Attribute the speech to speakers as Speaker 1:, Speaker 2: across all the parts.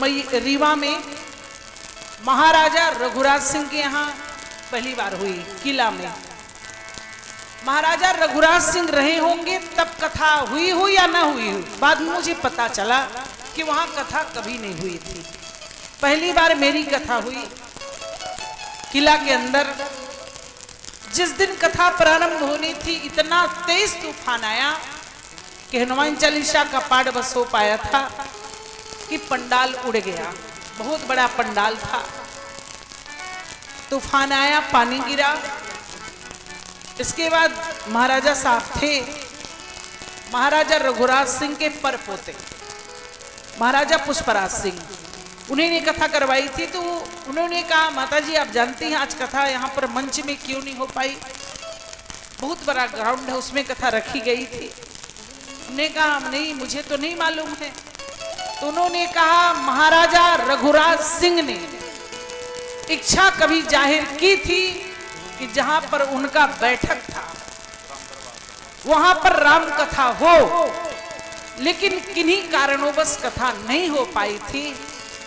Speaker 1: रीवा में महाराजा रघुराज सिंह के यहाँ पहली बार हुई। किला में महाराजा रघुराज सिंह रहे होंगे तब कथा हुई हो या ना हुई हो, बाद में मुझे पता चला कि वहां कथा कभी नहीं हुई थी। पहली बार मेरी कथा हुई किला के अंदर। जिस दिन कथा प्रारंभ होनी थी इतना तेज तूफान आया कि हनुमान चालीसा का पाठ बस हो पाया था कि पंडाल उड़ गया। बहुत बड़ा पंडाल था। तूफान आया, पानी गिरा। इसके बाद महाराजा साहब थे, महाराजा रघुराज सिंह के परपोते महाराजा पुष्पराज सिंह, उन्हें ने कथा करवाई थी। तो उन्होंने कहा, माताजी आप जानती हैं आज कथा यहाँ पर मंच में क्यों नहीं हो पाई? बहुत बड़ा ग्राउंड है, उसमें कथा रखी गई थी। उन्होंने कहा नहीं, मुझे तो नहीं मालूम है। तो उन्होंने कहा महाराजा रघुराज सिंह ने इच्छा कभी जाहिर की थी कि जहां पर उनका बैठक था वहां पर राम कथा हो, लेकिन किन्हीं कारणोंवश कथा नहीं हो पाई थी।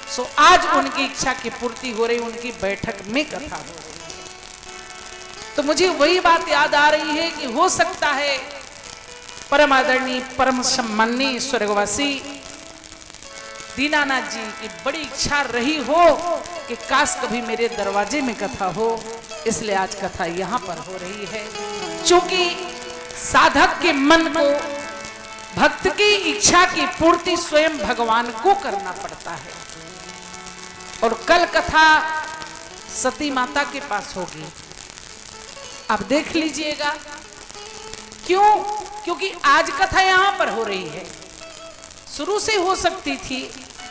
Speaker 1: सो आज उनकी इच्छा की पूर्ति हो रही, उनकी बैठक में कथा हो रही। तो मुझे वही बात याद आ रही है कि हो सकता है परम आदरणीय परम सम्माननीय स्वर्गवासी दीनानाथ जी की बड़ी इच्छा रही हो कि काश कभी मेरे दरवाजे में कथा हो, इसलिए आज कथा यहां पर हो रही है। क्योंकि साधक के मन को भक्त की इच्छा की पूर्ति स्वयं भगवान को करना पड़ता है। और कल कथा सती माता के पास होगी, आप देख लीजिएगा। क्यों? क्योंकि आज कथा यहां पर हो रही है। शुरू से हो सकती थी,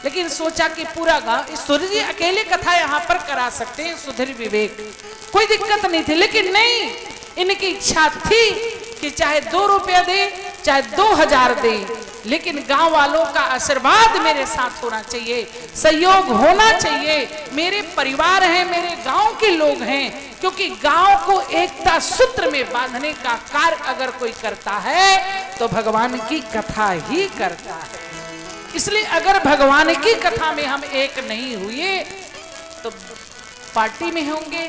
Speaker 1: लेकिन सोचा कि पूरा गांव ईश्वर जी अकेले कथा यहां पर करा सकते हैं, सुधीर विवेक, कोई दिक्कत नहीं थी। लेकिन नहीं, इनकी इच्छा थी कि चाहे 2 रुपया दे, चाहे 2000 दे, लेकिन गांव वालों का आशीर्वाद मेरे साथ होना चाहिए, सहयोग होना चाहिए। मेरे परिवार हैं, मेरे गांव के लोग हैं। क्योंकि गांव को एकता सूत्र में बांधने का कार्य अगर कोई करता है तो भगवान की कथा ही करता है। इसलिए अगर भगवान की कथा में हम एक नहीं हुए तो पार्टी में होंगे,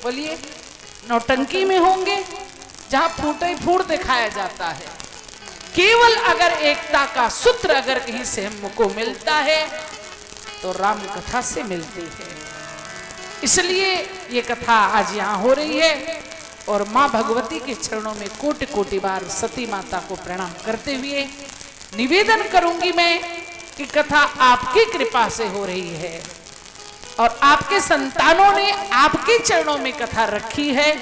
Speaker 1: बोलिए नौटंकी में होंगे, जहां फूटे फूट दिखाया जाता है। केवल अगर एकता का सूत्र अगर कहीं से हमको मिलता है तो राम कथा से मिलती है। इसलिए ये कथा आज यहाँ हो रही है। और माँ भगवती के चरणों में कोटि कोटि बार सती माता को प्रणाम करते हुए निवेदन करूंगी मैं कि कथा आपकी कृपा से हो रही है और आपके संतानों ने आपके चरणों में कथा रखी है,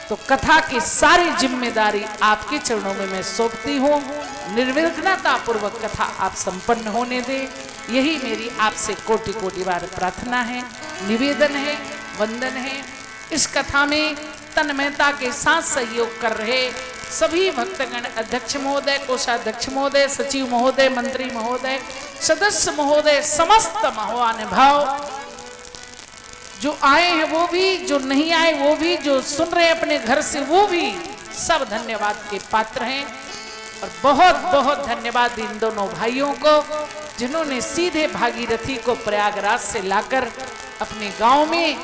Speaker 1: तो कथा की सारी जिम्मेदारी आपके चरणों में मैं सौंपती हूँ। निर्विघ्नता पूर्वक कथा आप संपन्न होने दे, यही मेरी आपसे कोटि कोटि बार प्रार्थना है, निवेदन है, वंदन है। इस कथा में तन्मयता के साथ सहयोग कर रहे सभी भक्तगण, अध्यक्ष महोदय, कोषाध्यक्ष महोदय, सचिव महोदय, मंत्री महोदय, सदस्य महोदय, समस्त महानुभाव जो आए हैं वो भी, जो नहीं आए वो भी, जो सुन रहे हैं अपने घर से वो भी, सब धन्यवाद के पात्र हैं। और बहुत बहुत धन्यवाद इन दोनों भाइयों को जिन्होंने सीधे भागीरथी को प्रयागराज से लाकर अपने गांव में